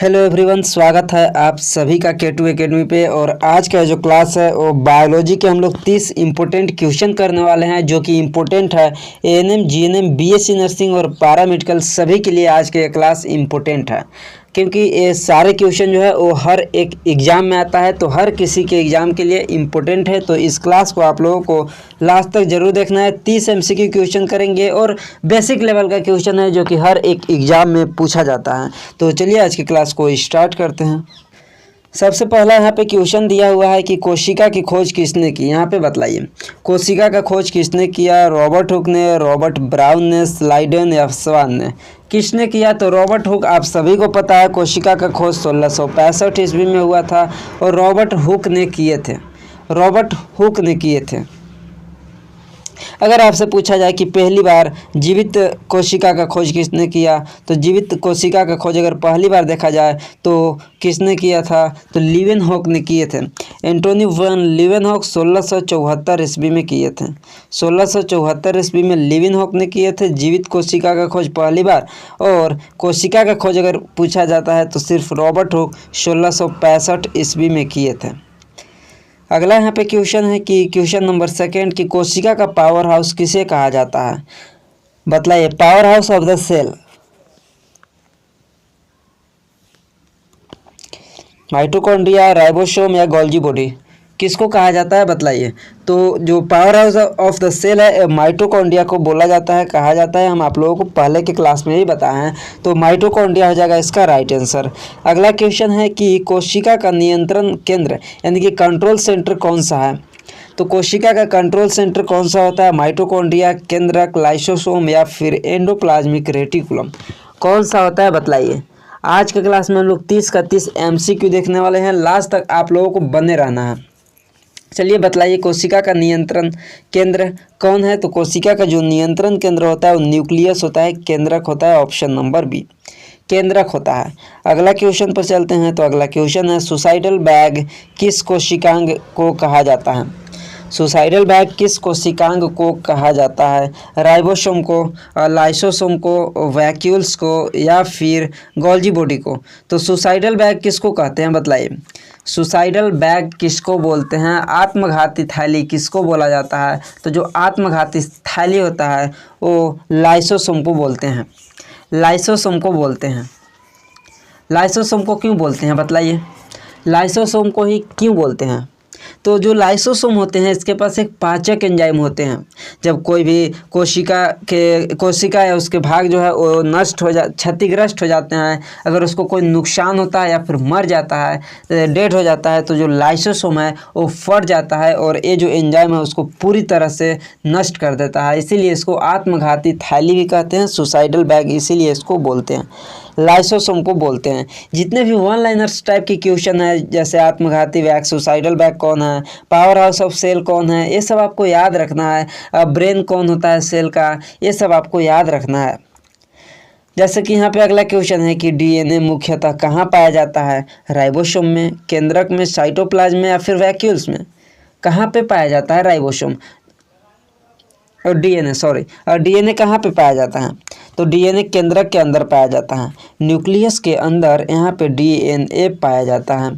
Hello everyone, स्वागत है आप सभी का K2 एकेडमी पे। और आज का जो क्लास है वो बायोलॉजी के हम लोग 30 इम्पोर्टेंट क्वेश्चन करने वाले हैं, जो कि इम्पोर्टेंट है एएनएम, जीएनएम, बीएससी नर्सिंग और पैरामेडिकल सभी के लिए आज के क्लास इम्पोर्टेंट है, क्योंकि ये सारे क्वेश्चन जो है वो हर एक एग्ज़ाम में आता है, तो हर किसी के एग्ज़ाम के लिए इम्पोर्टेंट है। तो इस क्लास को आप लोगों को लास्ट तक जरूर देखना है। 30 एमसीक्यू क्वेश्चन करेंगे और बेसिक लेवल का क्वेश्चन है जो कि हर एक एग्ज़ाम में पूछा जाता है। तो चलिए आज की क्लास को स्टार्ट करते हैं। सबसे पहला यहाँ पे क्वेश्चन दिया हुआ है कि कोशिका की खोज किसने की। यहाँ पे बतलाइए, कोशिका का खोज किसने किया? रॉबर्ट हुक ने, रॉबर्ट ब्राउन ने, स्लाइडन या स्वान ने? किसने किया? तो रॉबर्ट हुक, आप सभी को पता है कोशिका का खोज 1665 ईस्वी में हुआ था और रॉबर्ट हुक ने किए थे। रॉबर्ट हुक ने किए थे। अगर आपसे पूछा जाए कि पहली बार जीवित कोशिका का खोज किसने किया, तो जीवित कोशिका का खोज अगर पहली बार देखा जाए तो किसने किया था? तो लीवेनहॉक ने किए थे। एंटोनी वैन लीवेनहॉक 1674 ईस्वी में किए थे। 1674 ईस्वी में लीवेनहॉक ने किए थे जीवित कोशिका का खोज पहली बार। और कोशिका का खोज अगर पूछा जाता है तो सिर्फ रॉबर्ट हुक 1665 ईस्वी में किए थे। अगला यहाँ पे क्वेश्चन है कि क्वेश्चन नंबर 2 कि कोशिका का पावर हाउस किसे कहा जाता है? बतलाइए, power house of the cell. Mitochondria, ribosome या गोल्गी बॉडी, किसको कहा जाता है? बतलाइए। तो जो power house of the cell है माइटोकॉन्ड्रिया को बोला जाता है, कहा जाता है। हम आप लोगों को पहले के क्लास में ही बताए हैं, तो माइटोकॉन्ड्रिया हो जाएगा इसका राइट आंसर। अगला क्वेश्चन है कि कोशिका का नियंत्रण केंद्र यानी कि कंट्रोल सेंटर कौन सा है? तो कोशिका का कंट्रोल सेंटर कौन सा होता है? माइटोकॉन्ड्रिया, केंद्रक, लाइसोसोम या फिर एंडोप्लाज्मिक रेटिकुलम, कौन सा होता है? बतलाइए। आज के क्लास में हम लोग 30 का 30 MCQ देखने वाले हैं। लास्ट तक आप लोगों को बने रहना है। चलिए बताइए, कोशिका का नियंत्रण केंद्र कौन है? तो कोशिका का जो नियंत्रण केंद्र होता है वो न्यूक्लियस होता है, केंद्रक होता है। ऑप्शन नंबर बी, केंद्रक होता है। अगला क्वेश्चन पर चलते हैं। तो अगला क्वेश्चन है सुसाइडल बैग किस कोशिकांग को कहा जाता है? सुसाइडल बैग किस कोशिकांग को कहा जाता है? राइबोसोम को, लाइसोसोम को, वैक्यूल्स को या फिर गोल्गी बॉडी को? तो सुसाइडल बैग किसको कहते हैं? बतलाइए। सुसाइडल बैग किसको बोलते हैं? आत्मघाती थैली किसको बोला जाता है? तो जो आत्मघाती थैली होता है वो लाइसोसोम को बोलते हैं। लाइसोसोम को बोलते हैं। लाइसोसोम को क्यों बोलते हैं? बतलाइए। लाइसोसोम को ही क्यों बोलते हैं? तो जो लाइसोसोम होते हैं इसके पास एक पाचक एंजाइम होते हैं। जब कोई भी कोशिका या उसके भाग जो है वो क्षतिग्रस्त हो जाते हैं, अगर उसको कोई नुकसान होता है या फिर मर जाता है, डेड हो जाता है, तो जो लाइसोसोम है वो फट जाता है और ये जो एंजाइम है उसको पूरी तरह से नष्ट कर देता है। इसीलिए इसको आत्मघाती थैली भी कहते हैं, सुसाइडल बैग इसीलिए इसको बोलते हैं, लाइसोसोम को बोलते हैं। जितने भी वन लाइनर्स टाइप की क्वेश्चन है, जैसे आत्मघाती बैग, सुसाइडल बैग कौन है, पावर हाउस ऑफ सेल कौन है, ये सब आपको याद रखना है। ब्रेन कौन होता है सेल का, ये सब आपको याद रखना है। जैसे कि यहाँ पे अगला क्वेश्चन है कि डीएनए मुख्यतः कहाँ पाया जाता है? राइबोसोम में, केंद्रक में, साइटोप्लाज्म में या फिर वैक्यूल्स में? कहाँ पे पाया जाता है राइबोसोम और डीएनए कहाँ पे पाया जाता है? तो डीएनए केंद्रक के अंदर पाया जाता है, न्यूक्लियस के अंदर यहाँ पे डीएनए पाया जाता है।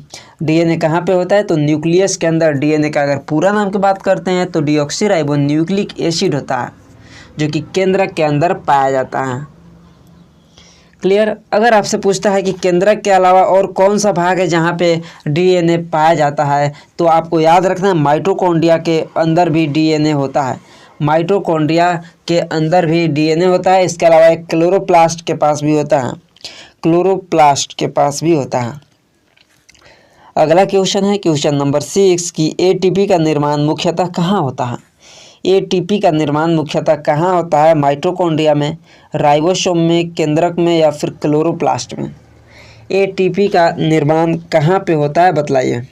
डीएनए कहाँ पे होता है? तो न्यूक्लियस के अंदर। डीएनए का अगर पूरा नाम की बात करते हैं तो डीऑक्सीराइबो न्यूक्लिक एसिड होता है, जो कि केंद्रक के अंदर पाया जाता है। क्लियर? अगर आपसे पूछता है कि केंद्रक के अलावा और कौन सा भाग है जहाँ पे डीएनए पाया जाता है, तो आपको याद रखना है माइटोकॉन्ड्रिया के अंदर भी डीएनए होता है। माइटोकॉन्ड्रिया के अंदर भी डीएनए होता है। इसके अलावा एक क्लोरोप्लास्ट के पास भी होता है। क्लोरोप्लास्ट के पास भी होता है। अगला क्वेश्चन है क्वेश्चन नंबर 6 कि एटीपी का निर्माण मुख्यतः कहाँ होता है? एटीपी का निर्माण मुख्यतः कहाँ होता है? माइटोकॉन्ड्रिया में, राइबोसोम में, केंद्रक में या फिर क्लोरोप्लास्ट में? एटीपी का निर्माण कहाँ पे होता है? बतलाइए।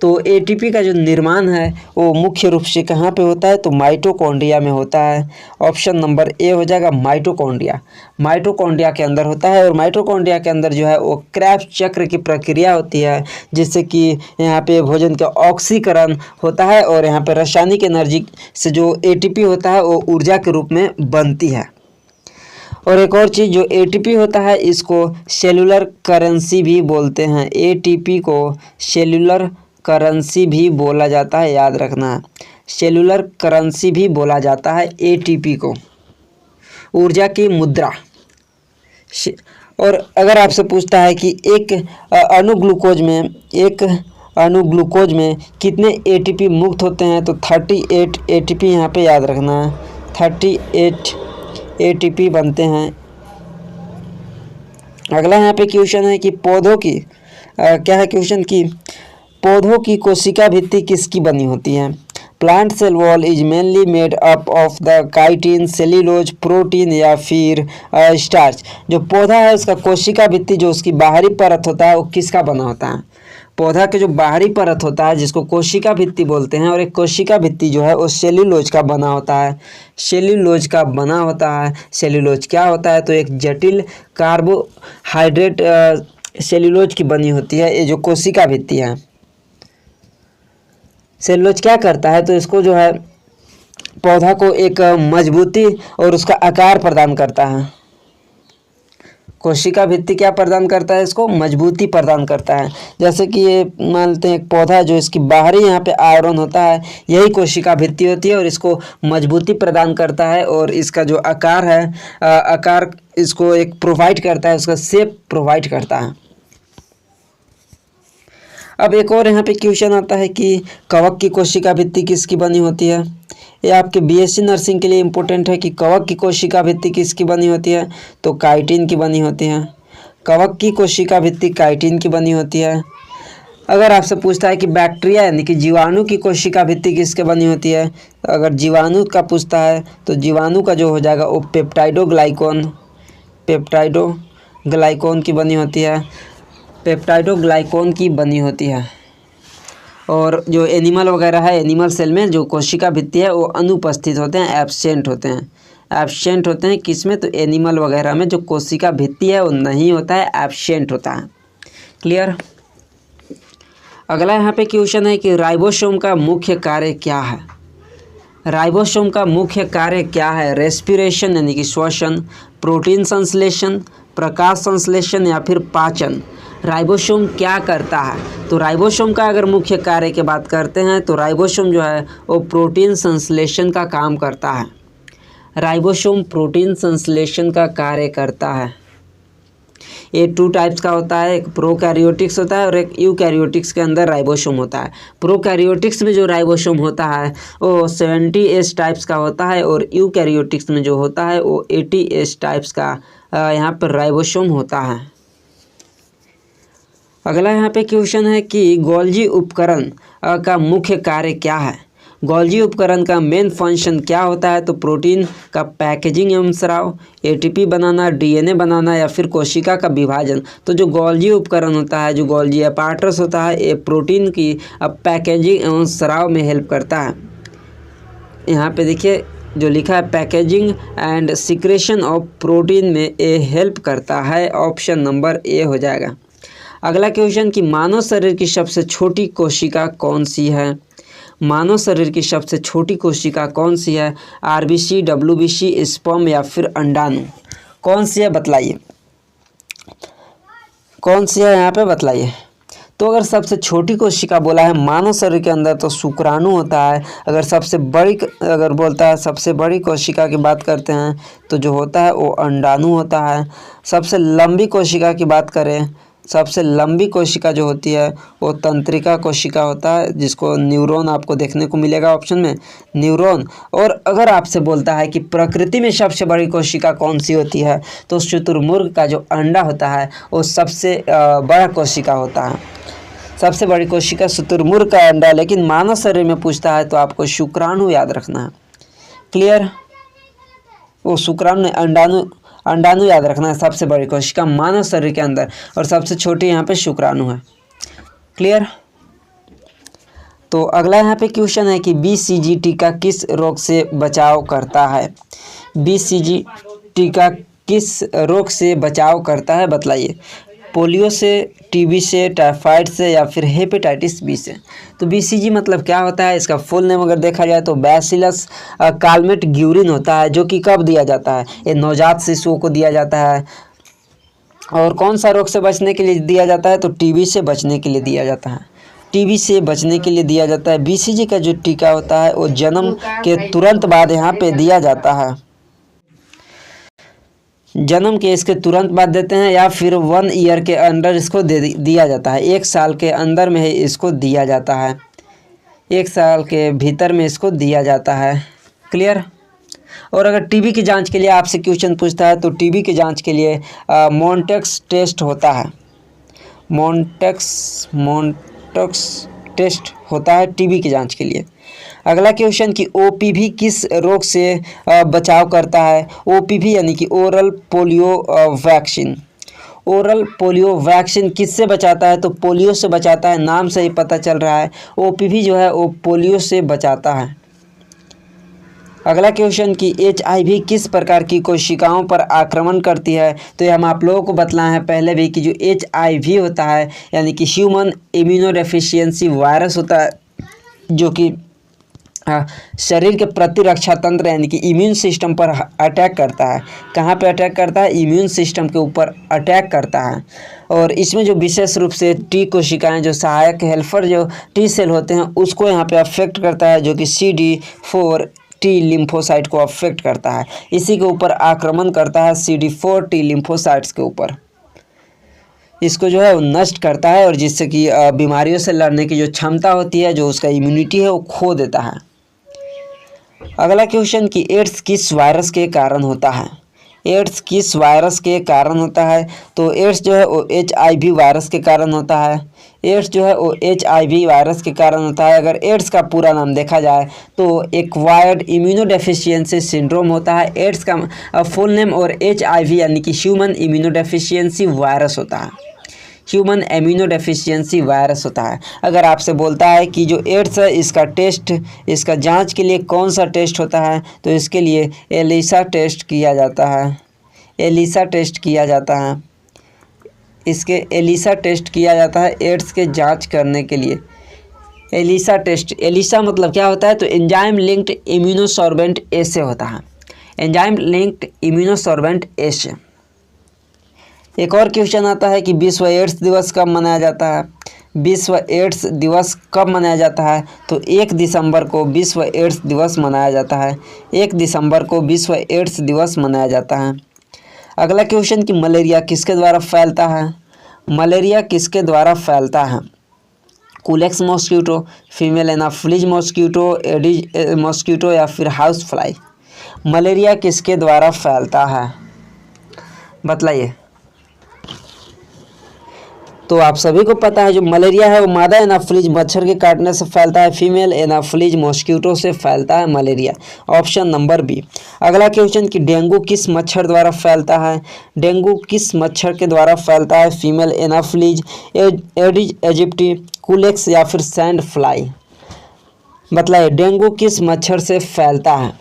तो एटीपी का जो निर्माण है वो मुख्य रूप से कहाँ पे होता है? तो माइटोकॉन्ड्रिया में होता है। ऑप्शन नंबर ए हो जाएगा, माइटोकॉन्ड्रिया। माइटोकॉन्ड्रिया के अंदर होता है और माइटोकॉन्ड्रिया के अंदर जो है वो क्रेब्स चक्र की प्रक्रिया होती है, जिससे कि यहाँ पे भोजन का ऑक्सीकरण होता है और यहाँ पे रासायनिक एनर्जी से जो एटीपी होता है वो ऊर्जा के रूप में बनती है। और एक और चीज़ जो एटीपी होता है इसको सेलुलर करेंसी भी बोलते हैं। एटीपी को सेलुलर करेंसी भी बोला जाता है, याद रखना है। सेलुलर करेंसी भी बोला जाता है एटीपी को, ऊर्जा की मुद्रा। और अगर आपसे पूछता है कि एक अणु ग्लूकोज में कितने एटीपी मुक्त होते हैं, तो 38 एटीपी यहाँ पे याद रखना है। 38 एटीपी बनते हैं। अगला यहाँ पे क्वेश्चन है कि पौधों की क्या है क्वेश्चन की पौधों की कोशिका भित्ति किसकी बनी होती है। Plant cell wall is mainly made up of the chitin, cellulose, protein या फिर स्टार्च। जो पौधा है उसका कोशिका भित्ति जो उसकी बाहरी परत होता है वो किसका बना होता है। पौधा के जो बाहरी परत होता है जिसको कोशिका भित्ति बोलते हैं, और एक कोशिका भित्ति जो है वो सेल्यूलोज का बना होता है। सेल्यूलोज का बना होता है। सेल्यूलोज क्या होता है, तो एक जटिल कार्बोहाइड्रेट सेल्यूलोज की बनी होती है ये जो कोशिका भित्ति है। सेल्यूलोज क्या करता है, तो इसको जो है पौधा को एक मजबूती और उसका आकार प्रदान करता है। कोशिका भित्ति क्या प्रदान करता है, इसको मजबूती प्रदान करता है। जैसे कि ये मानते हैं एक पौधा जो इसकी बाहरी यहाँ पे आवरण होता है यही कोशिका भित्ति होती है और इसको मजबूती प्रदान करता है और इसका जो आकार है आकार इसको एक प्रोवाइड करता है, उसका शेप प्रोवाइड करता है। अब एक और यहाँ पे क्वेश्चन आता है कि कवक की कोशिका भित्ति किसकी बनी होती है। ये आपके बीएससी नर्सिंग के लिए इम्पोर्टेंट है कि कवक की कोशिका भित्ति किसकी बनी होती है, तो काइटिन की बनी होती है। कवक की कोशिका भित्ति काइटिन की बनी होती है। अगर आपसे पूछता है कि बैक्टीरिया यानी कि जीवाणु की कोशिका भित्ति किसके बनी होती है, अगर जीवाणु का पूछता है तो जीवाणु का जो हो जाएगा वो पेप्टाइडोग्लाइकोन की बनी होती है। पेप्टाइडोग्लाइकोन की बनी होती है। और जो एनिमल वगैरह है, एनिमल सेल में जो कोशिका भित्ति है वो अनुपस्थित होते हैं, एब्सेंट होते हैं किस में, तो एनिमल वगैरह में जो कोशिका भित्ति है वो नहीं होता है, एब्सेंट होता है। क्लियर। अगला यहाँ पे क्वेश्चन है कि राइबोसोम का मुख्य कार्य क्या है। राइबोसोम का मुख्य कार्य क्या है, रेस्पिरेशन यानी कि श्वसन, प्रोटीन संश्लेषण, प्रकाश संश्लेषण या फिर पाचन। राइबोसोम क्या करता है, तो राइबोसोम का अगर मुख्य कार्य की बात करते हैं तो राइबोसोम जो है वो प्रोटीन संश्लेषण का काम करता है। राइबोसोम प्रोटीन संश्लेषण का कार्य करता है। ये 2 टाइप्स का होता है, एक प्रोकैरियोटिक्स होता है और एक यूकैरियोटिक्स के अंदर राइबोसोम होता है। प्रोकैरियोटिक्स में जो राइबोसोम होता है वो 70S टाइप्स का होता है और यूकैरियोटिक्स में जो होता है वो 80S टाइप्स का यहाँ पर राइबोसोम होता है। अगला यहाँ पे क्वेश्चन है कि गोल्जी उपकरण का मुख्य कार्य क्या है। गोल्जी उपकरण का मेन फंक्शन क्या होता है, तो प्रोटीन का पैकेजिंग एवं स्राव, एटीपी बनाना, डीएनए बनाना या फिर कोशिका का विभाजन। तो जो गोल्जी उपकरण होता है, जो गोल्जी अपैरेटस होता है, ये प्रोटीन की पैकेजिंग एवं स्राव में हेल्प करता है। यहाँ पे देखिए जो लिखा है packaging and secretion of protein में ये हेल्प करता है। ऑप्शन नंबर ए हो जाएगा। अगला क्वेश्चन कि मानव शरीर की सबसे छोटी कोशिका कौन सी है। मानव शरीर की सबसे छोटी कोशिका कौन सी है, आरबीसी, डब्ल्यूबीसी, स्पर्म या फिर अंडाणु, कौन सी है बतलाइए, कौन सी है यहाँ पे बतलाइए। तो अगर सबसे छोटी कोशिका बोला है मानव शरीर के अंदर तो शुक्राणु होता है। अगर सबसे बड़ी अगर बोलता है सबसे बड़ी कोशिका की बात करते हैं तो जो होता है वो अंडाणु होता है। सबसे लंबी कोशिका की बात करें, सबसे लंबी कोशिका जो होती है वो तंत्रिका कोशिका होता है, जिसको न्यूरॉन आपको देखने को मिलेगा ऑप्शन में, न्यूरॉन। और अगर आपसे बोलता है कि प्रकृति में सबसे बड़ी कोशिका कौन सी होती है, तो शुतुरमुर्ग का जो अंडा होता है वो सबसे बड़ा कोशिका होता है। सबसे बड़ी कोशिका शुतुरमुर्ग का अंडा। लेकिन मानव शरीर में पूछता है तो आपको शुक्राणु याद रखना है। क्लियर। वो शुक्राणु अंडाणु याद रखना है। सबसे बड़ी कोशिका मानव शरीर के अंदर और सबसे छोटी यहाँ पे शुक्राणु है। क्लियर। तो अगला यहाँ पे क्वेश्चन है कि BCG टीका किस रोग से बचाव करता है। BCG टीका किस रोग से बचाव करता है बतलाइए। पोलियो से, टीबी से, टाइफाइड से या फिर हेपेटाइटिस बी से। तो बीसीजी मतलब क्या होता है, इसका फुल नेम अगर देखा जाए तो बैसिलस कालमेट ग्यूरिन होता है, जो कि कब दिया जाता है, ये नवजात शिशुओं को दिया जाता है। और कौन सा रोग से बचने के लिए दिया जाता है, तो टीबी से बचने के लिए दिया जाता है, टीबी से बचने के लिए दिया जाता है। बीसीजी का जो टीका होता है वो जन्म के तुरंत बाद यहाँ पे दिया जाता है, जन्म के इसके तुरंत बाद देते हैं या फिर 1 ईयर के अंदर इसको दिया जाता है, 1 साल के अंदर में ही इसको दिया जाता है, 1 साल के भीतर में इसको दिया जाता है। क्लियर। और अगर टीबी की जांच के लिए आपसे क्वेश्चन पूछता है तो टीबी की जांच के लिए मोन्टेक्स टेस्ट होता है, मोन्टेक्स टेस्ट होता है टीबी की जांच के लिए। अगला क्वेश्चन कि ओपीवी किस रोग से बचाव करता है, ओपीवी यानी कि oral polio vaccine. Oral polio vaccine किससे बचाता है, तो पोलियो से बचाता है, नाम से ही पता चल रहा है ओपीवी जो है वो पोलियो से बचाता है। अगला क्वेश्चन कि एचआईवी किस प्रकार की कोशिकाओं पर आक्रमण करती है, तो ये हम आप लोगों को बतलाए हैं पहले भी कि जो एचआईवी होता है यानी कि ह्यूमन इम्यूनोडेफिशिएंसी वायरस होता है, जो कि शरीर के प्रतिरक्षा तंत्र यानी कि इम्यून सिस्टम पर अटैक करता है। कहाँ पे अटैक करता है, इम्यून सिस्टम के ऊपर अटैक करता है। और इसमें जो विशेष रूप से टी कोशिकाएं, जो सहायक हेल्पर जो टी सेल होते हैं, उसको यहाँ पे अफेक्ट करता है, जो कि CD4 टी लिम्फोसाइट को अफेक्ट करता है, इसी के ऊपर आक्रमण करता है, CD4 टी लिम्फोसाइट्स के ऊपर इसको जो है वो नष्ट करता है, और जिससे कि बीमारियों से लड़ने की जो क्षमता होती है, जो उसका इम्यूनिटी है, वो खो देता है। अगला क्वेश्चन कि एड्स किस वायरस के कारण होता है, एड्स किस वायरस के कारण होता है, तो एड्स जो है वो HIV वायरस के कारण होता है, एड्स जो है वो HIV वायरस के कारण होता है। अगर एड्स का पूरा नाम देखा जाए तो एक्वायर्ड इम्यूनोडेफिशिएंसी सिंड्रोम होता है एड्स का फुल नेम, और HIV यानी कि ह्यूमन इम्यूनोडेफिशिएंसी वायरस होता है, ह्यूमन इम्यूनोडेफिशिएंसी वायरस होता है। अगर आपसे बोलता है कि जो एड्स है इसका टेस्ट, इसका जांच के लिए कौन सा टेस्ट होता है, तो इसके लिए एलिसा टेस्ट किया जाता है, एलिसा टेस्ट किया जाता है, इसके एलिसा टेस्ट किया जाता है एड्स के जांच करने के लिए। एलिसा टेस्ट, एलिसा मतलब क्या होता है, तो एंजाइम लिंक्ड इम्यूनोसॉर्बेंट ए से होता है, एंजाइम लिंक्ड इम्यूनोसॉर्बेंट ए से। एक और क्वेश्चन आता है कि विश्व एड्स दिवस कब मनाया जाता है, विश्व एड्स दिवस कब मनाया जाता है, तो 1 दिसंबर को विश्व एड्स दिवस मनाया जाता है, 1 दिसंबर को विश्व एड्स दिवस मनाया जाता है। अगला क्वेश्चन कि मलेरिया किसके द्वारा फैलता है, मलेरिया किसके द्वारा फैलता है, culex mosquito, female anopheles mosquito, aedes mosquito या फिर हाउस फ्लाई। मलेरिया किसके द्वारा फैलता है, बतलाइए। तो आप सभी को पता है जो मलेरिया है वो मादा एनाफिलीज मच्छर के काटने से फैलता है, फीमेल एनाफिलीज मॉस्किटो से फैलता है मलेरिया, ऑप्शन नंबर बी। अगला क्वेश्चन कि डेंगू किस मच्छर द्वारा फैलता है, डेंगू किस मच्छर के द्वारा फैलता है, फीमेल एनाफिलीज, एडिज इजिप्टी, कुलेक्स या फिर सैंड फ्लाई। बताइए डेंगू किस मच्छर से फैलता है।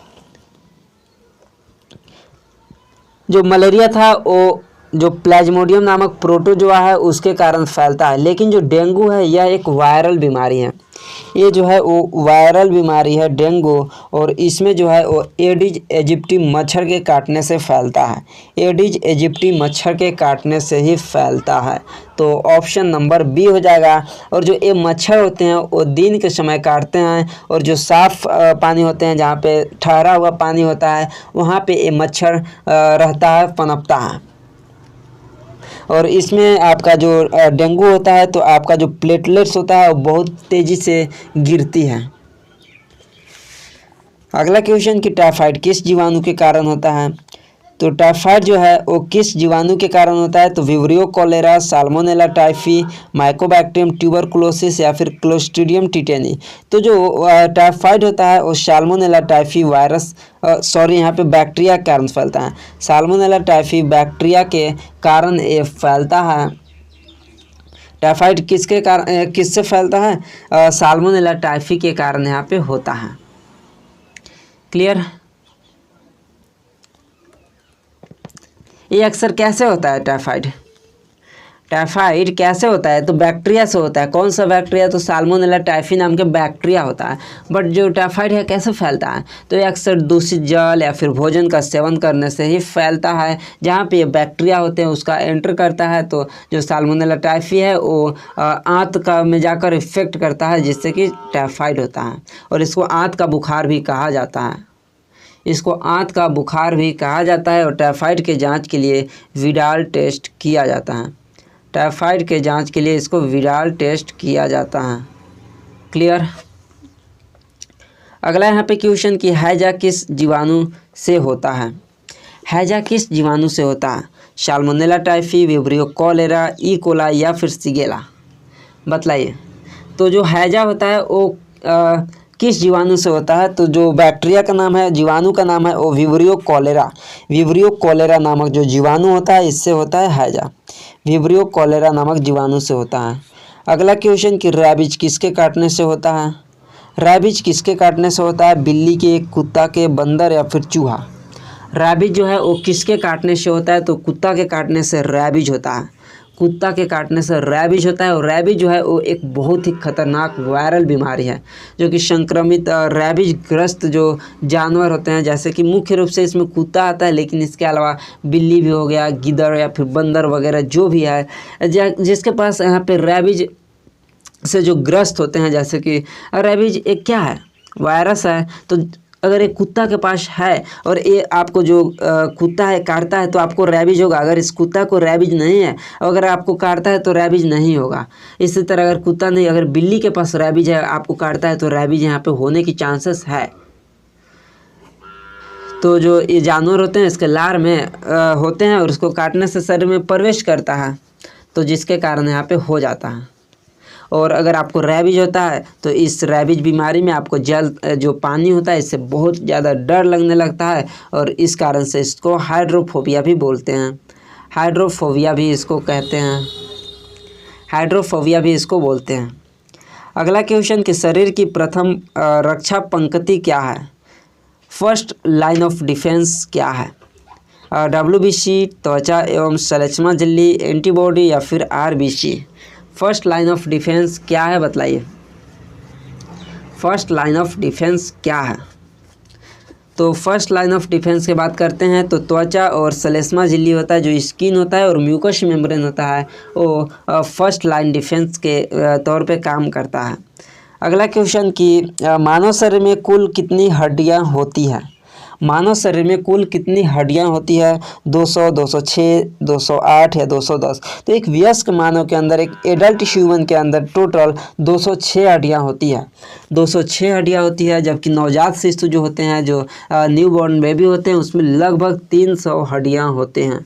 जो मलेरिया था वो जो प्लाज्मोडियम नामक प्रोटोजोआ है उसके कारण फैलता है, लेकिन जो डेंगू है यह एक वायरल बीमारी है, ये जो है वो वायरल बीमारी है डेंगू, और इसमें जो है वो एडिज इजिप्टी मच्छर के काटने से फैलता है, एडिज इजिप्टी मच्छर के काटने से ही फैलता है। तो ऑप्शन नंबर बी हो जाएगा। और जो ये मच्छर होते हैं वो दिन के समय काटते हैं, और जो साफ़ पानी होते हैं जहाँ पे ठहरा हुआ पानी होता है वहाँ पे ये मच्छर रहता है, पनपता है, और इसमें आपका जो डेंगू होता है तो आपका जो प्लेटलेट्स होता है वो बहुत तेज़ी से गिरती है। अगला क्वेश्चन कि टाइफाइड किस जीवाणु के कारण होता है, तो टाइफाइड जो है वो किस जीवाणु के कारण होता है, तो vibrio cholera, salmonella typhi, Mycobacterium tuberculosis या फिर क्लोस्ट्रीडियम टिटेनी। तो जो टाइफाइड होता है वो साल्मोनेला टाइफी वायरस यहाँ पे बैक्टीरिया के कारण फैलता है, साल्मोनेला टाइफी बैक्टीरिया के कारण ये फैलता है। टाइफाइड किसके कारण किससे फैलता है, साल्मोनेला टाइफी के कारण यहाँ पे होता है। क्लियर। ये अक्सर कैसे होता है टाइफाइड, टाइफाइड कैसे होता है? तो बैक्टीरिया से होता है। कौन सा बैक्टीरिया? तो साल्मोनेला टाइफी नाम के बैक्टीरिया होता है। बट जो टाइफाइड है कैसे फैलता है? तो ये अक्सर दूषित जल या फिर भोजन का सेवन करने से ही फैलता है। जहाँ पे ये बैक्टीरिया होते हैं उसका एंटर करता है तो जो साल्मोनेला टाइफी है वो आंत का में जाकर इफेक्ट करता है, जिससे कि टाइफाइड होता है। और इसको आंत का बुखार भी कहा जाता है। इसको आंत का बुखार भी कहा जाता है। और टाइफाइड के जांच के लिए विडाल टेस्ट किया जाता है। टाइफाइड के जांच के लिए इसको विडाल टेस्ट किया जाता है। क्लियर? अगला यहाँ पे क्वेश्चन कि हैजा किस जीवाणु से होता है? हैजा किस जीवाणु से होता है? Salmonella typhi, vibrio cholera, E coli या फिर शिगेला? बतलाइए। तो जो हैजा होता है वो किस जीवाणु से होता है? तो जो बैक्टीरिया का नाम है, जीवाणु का नाम है वो विब्रियो कॉलेरा। विब्रियो कॉलेरा नामक जो जीवाणु होता है इससे होता है हैजा। विब्रियो कॉलेरा नामक जीवाणु से होता है। अगला क्वेश्चन कि रैबिज किसके काटने से होता है? रैबिज किसके काटने से होता है? बिल्ली के, कुत्ता के, बंदर या फिर चूहा? रैबिज जो है वो किसके काटने से होता है? तो कुत्ता के काटने से रैबिज होता है। कुत्ता के काटने से रैबिज होता है। और रैबिज जो है वो एक बहुत ही खतरनाक वायरल बीमारी है जो कि संक्रमित रैबिज ग्रस्त जो जानवर होते हैं, जैसे कि मुख्य रूप से इसमें कुत्ता आता है, लेकिन इसके अलावा बिल्ली भी हो गया, गिद्दड़ या फिर बंदर वगैरह जो भी है जिसके पास यहाँ पे रैबिज से जो ग्रस्त होते हैं, जैसे कि रैबिज एक क्या है? वायरस है। तो अगर एक कुत्ता के पास है और ये आपको जो कुत्ता है काटता है तो आपको रैबिज होगा। अगर इस कुत्ता को रैबिज नहीं है और अगर आपको काटता है तो रैबिज नहीं होगा। इसी तरह अगर कुत्ता नहीं, अगर बिल्ली के पास रैबिज है, आपको काटता है तो रैबिज यहाँ पे होने की चांसेस है। तो जो ये जानवर होते हैं इसके लार में होते हैं और इसको काटने से शरीर में प्रवेश करता है, तो जिसके कारण यहाँ पे हो जाता है। और अगर आपको रैबिज होता है तो इस रैबिज बीमारी में आपको जल जो पानी होता है इससे बहुत ज़्यादा डर लगने लगता है और इस कारण से इसको हाइड्रोफोबिया भी बोलते हैं। हाइड्रोफोबिया भी इसको कहते हैं। हाइड्रोफोबिया भी इसको बोलते हैं। अगला क्वेश्चन कि शरीर की प्रथम रक्षा पंक्ति क्या है? फर्स्ट लाइन ऑफ डिफेंस क्या है? WBC, त्वचा एवं श्लेष्मा झिल्ली, एंटीबॉडी या फिर RBC? First line of defence क्या है? बतलाइए। फर्स्ट लाइन ऑफ डिफेंस क्या है? तो फर्स्ट लाइन ऑफ डिफेंस की बात करते हैं तो त्वचा और श्लेष्मा झिल्ली होता है, जो स्किन होता है और म्यूकस मेम्ब्रेन होता है, वो फर्स्ट लाइन डिफेंस के तौर पे काम करता है। अगला क्वेश्चन कि मानव शरीर में कुल कितनी हड्डियां होती हैं? मानव शरीर में कुल कितनी हड्डियां होती है? 200, 206, 208 या 210? तो एक वयस्क मानव के अंदर, एक एडल्ट ह्यूमन के अंदर टोटल 206 हड्डियां होती है। 206 हड्डियां होती है। जबकि नवजात शिशु जो होते हैं, जो न्यू बॉर्न बेबी होते हैं, उसमें लगभग 300 हड्डियां होते हैं।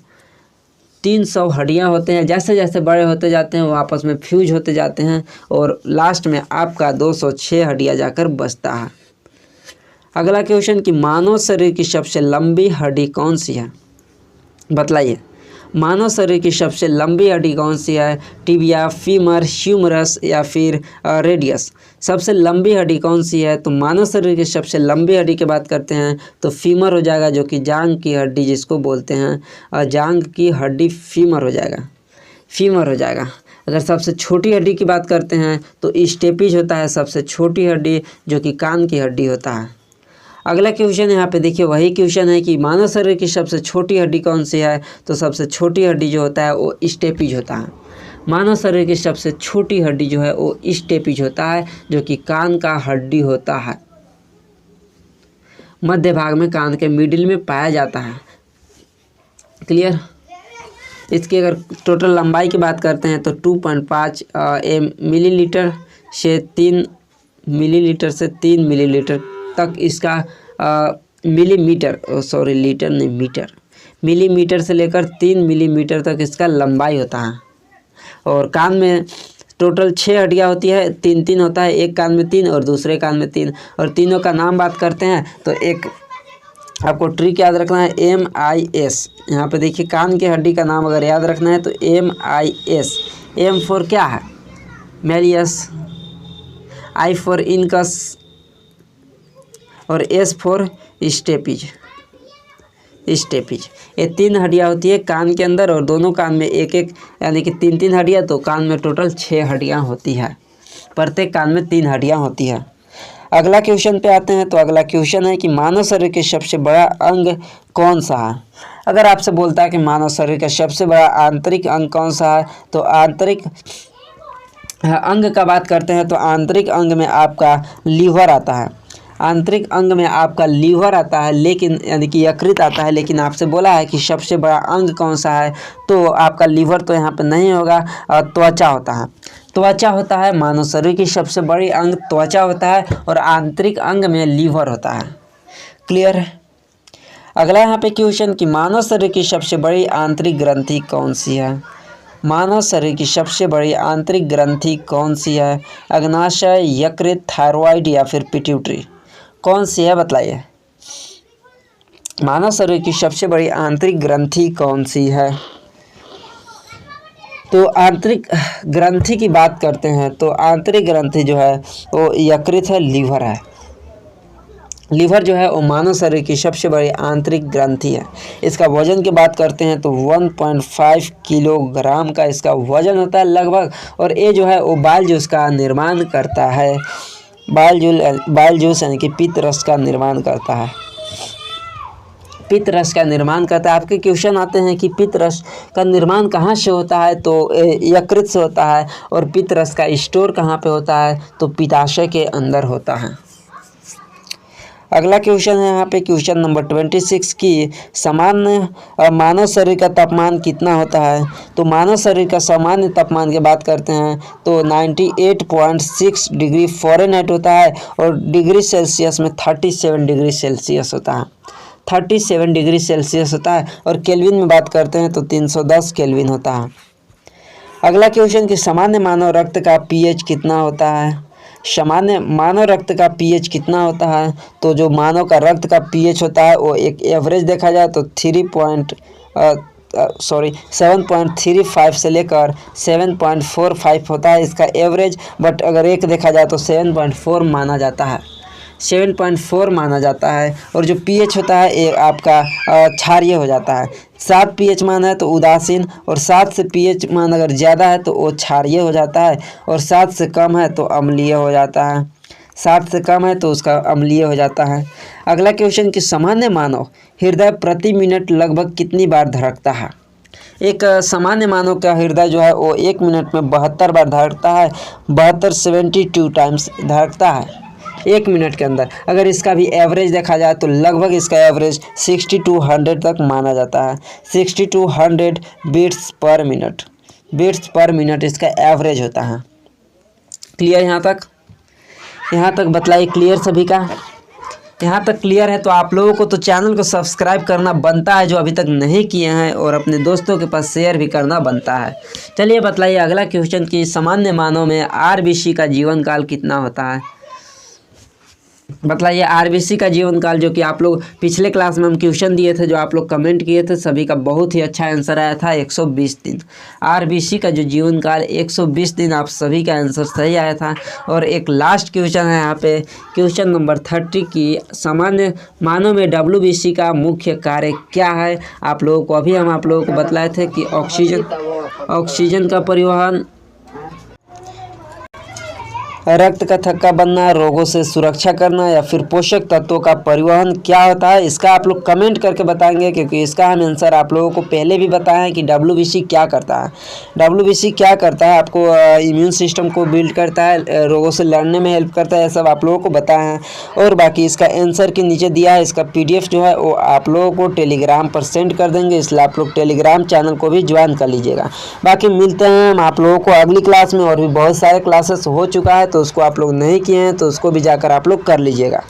300 हड्डियां होते हैं। जैसे जैसे बड़े होते जाते हैं वो आपस में फ्यूज होते जाते हैं और लास्ट में आपका 206 हड्डियां जाकर बचता है। अगला क्वेश्चन कि मानव शरीर की सबसे लंबी हड्डी कौन सी है? बतलाइए। मानव शरीर की सबसे लंबी हड्डी कौन सी है? टिबिया, फीमर, ह्यूमरस या फिर रेडियस? सबसे लंबी हड्डी कौन सी है? तो मानव शरीर की सबसे लंबी हड्डी की बात करते हैं तो फीमर हो जाएगा, जो कि जांग की हड्डी जिसको बोलते हैं। जांग की हड्डी फीमर हो जाएगा। फीमर हो जाएगा। अगर सबसे छोटी हड्डी की बात करते हैं तो स्टेपिज होता है सबसे छोटी हड्डी, जो कि कान की हड्डी होता है। अगला क्वेश्चन यहाँ पे देखिए, वही क्वेश्चन है कि मानव शरीर की सबसे छोटी हड्डी कौन सी है? तो सबसे छोटी हड्डी जो होता है वो स्टेपिज होता है। मानव शरीर की सबसे छोटी हड्डी जो है वो स्टेपिज होता है, जो कि कान का हड्डी होता है। मध्य भाग में कान के मिडिल में पाया जाता है। क्लियर? इसकी अगर टोटल लंबाई की बात करते हैं तो 2.5 मिलीलीटर से 3 मिलीलीटर से 3 मिलीलीटर तक इसका मिलीमीटर, सॉरी लीटर नहीं मीटर, मिलीमीटर से लेकर 3 मिलीमीटर तक इसका लंबाई होता है। और कान में टोटल 6 हड्डियाँ होती है, 3-3 होता है, एक कान में 3 और दूसरे कान में 3। और तीनों का नाम बात करते हैं तो एक आपको ट्रिक याद रखना है, MIS। यहाँ पे देखिए कान की हड्डी का नाम अगर याद रखना है तो MIS। M फॉर क्या है? मैलियस, I फॉर इनकस और S फॉर स्टेपिज। स्टेपिज। ये 3 हड्डियाँ होती है कान के अंदर और दोनों कान में एक एक यानी कि 3-3 हड्डियाँ, तो कान में टोटल 6 हड्डियाँ होती है। प्रत्येक कान में 3 हड्डियाँ होती है। अगला क्वेश्चन पे आते हैं। तो अगला क्वेश्चन है कि मानव शरीर के सबसे बड़ा अंग कौन सा है। अगर आपसे बोलता है कि मानव शरीर का सबसे बड़ा आंतरिक अंग कौन सा है, तो आंतरिक अंग का बात करते हैं तो आंतरिक अंग में आपका लीवर आता है। आंतरिक अंग में आपका लीवर आता है, लेकिन यानी कि यकृत आता है। लेकिन आपसे बोला है कि सबसे बड़ा अंग कौन सा है, तो आपका लीवर तो यहाँ पे नहीं होगा, त्वचा होता है। त्वचा होता है, मानव शरीर की सबसे बड़ी अंग त्वचा होता है और आंतरिक अंग में लीवर होता है। क्लियर है। अगला यहाँ पे क्वेश्चन कि मानव शरीर की सबसे बड़ी आंतरिक ग्रंथि कौन सी है। मानव शरीर की सबसे बड़ी आंतरिक ग्रंथि कौन सी है। अग्नाशय, यकृत, थायरॉइड या फिर पिट्यूटरी, कौन सी है बतलाइए। मानव शरीर की सबसे बड़ी आंतरिक ग्रंथि कौन सी है। तो आंतरिक ग्रंथि की बात करते हैं तो आंतरिक ग्रंथि जो है वो यकृत है, लीवर है। लीवर जो है वो मानव शरीर की सबसे बड़ी आंतरिक ग्रंथि है। इसका वजन की बात करते हैं तो 1.5 किलोग्राम का इसका वजन होता है लगभग। और ये जो है वो बाइल जूस का निर्माण करता है। बाइल जूस यानी कि पित्त रस का निर्माण करता है। पित्त रस का निर्माण करता है। आपके क्वेश्चन आते हैं कि पित्त रस का निर्माण कहाँ से होता है, तो यकृत से होता है। और पित्त रस का स्टोर कहाँ पे होता है, तो पित्ताशय के अंदर होता है। अगला क्वेश्चन है यहाँ पे क्वेश्चन नंबर 26 की सामान्य मानव शरीर का तापमान कितना होता है। तो मानव शरीर का सामान्य तापमान की बात करते हैं तो 98.6 डिग्री फ़ारेनहाइट होता है और डिग्री सेल्सियस में 37 डिग्री सेल्सियस होता है। 37 डिग्री सेल्सियस होता है। और केल्विन में बात करते हैं तो 310 केल्विन होता है। अगला क्वेश्चन कि सामान्य मानव रक्त का पीएच कितना होता है। सामान्य मानव रक्त का पीएच कितना होता है, तो जो मानव का रक्त का पीएच होता है वो एक एवरेज देखा जाए तो 7.35 से लेकर 7.45 होता है इसका एवरेज। बट अगर एक देखा जाए तो 7.4 माना जाता है। 7.4 माना जाता है। और जो पीएच होता है ये आपका क्षारीय हो जाता है। 7 पीएच मान है तो उदासीन, और 7 से पीएच मान अगर ज़्यादा है तो वो क्षारीय हो जाता है, और 7 से कम है तो अम्लीय हो जाता है। 7 से कम है तो उसका अम्लीय हो जाता है। अगला क्वेश्चन कि सामान्य मानव हृदय प्रति मिनट लगभग कितनी बार धड़कता है। एक सामान्य मानव का हृदय जो है वो 1 मिनट में 72 बार धड़कता है। 72 टाइम्स धड़कता है 1 मिनट के अंदर। अगर इसका भी एवरेज देखा जाए तो लगभग इसका एवरेज 60 to 100 तक माना जाता है। 60 to 100 बीट्स पर मिनट इसका एवरेज होता है। क्लियर यहाँ तक बतलाइए। क्लियर सभी का यहाँ तक क्लियर है तो आप लोगों को तो चैनल को सब्सक्राइब करना बनता है जो अभी तक नहीं किए हैं, और अपने दोस्तों के पास शेयर भी करना बनता है। चलिए बतलाइए अगला क्वेश्चन कि सामान्य मानव में आरबीसी का जीवन काल कितना होता है। बतलाइए आरबीसी का जीवन काल, जो कि आप लोग पिछले क्लास में हम क्वेश्चन दिए थे, जो आप लोग कमेंट किए थे, सभी का बहुत ही अच्छा आंसर आया था 120 दिन। आरबीसी का जो जीवन काल 120 दिन, आप सभी का आंसर सही आया था। और एक लास्ट क्वेश्चन है यहाँ पे क्वेश्चन नंबर 30 की सामान्य मानव में डब्ल्यूबीसी का मुख्य कार्य क्या है। आप लोगों को अभी हम आप लोगों को बतलाए थे कि ऑक्सीजन का परिवहन, रक्त का थक्का बनना, रोगों से सुरक्षा करना या फिर पोषक तत्वों का परिवहन क्या होता है, इसका आप लोग कमेंट करके बताएंगे, क्योंकि इसका हम आंसर आप लोगों को पहले भी बताया है कि डब्ल्यूबीसी क्या करता है। डब्ल्यूबीसी क्या करता है, आपको इम्यून सिस्टम को बिल्ड करता है, रोगों से लड़ने में हेल्प करता है, ये सब आप लोगों को बताया है। और बाकी इसका आंसर के नीचे दिया है, इसका PDF जो है वो आप लोगों को टेलीग्राम पर सेंड कर देंगे, इसलिए आप लोग टेलीग्राम चैनल को भी ज्वाइन कर लीजिएगा। बाकी मिलते हैं हम आप लोगों को अगली क्लास में, और भी बहुत सारे क्लासेस हो चुका है तो उसको आप लोग नहीं किए हैं तो उसको भी जाकर आप लोग कर लीजिएगा।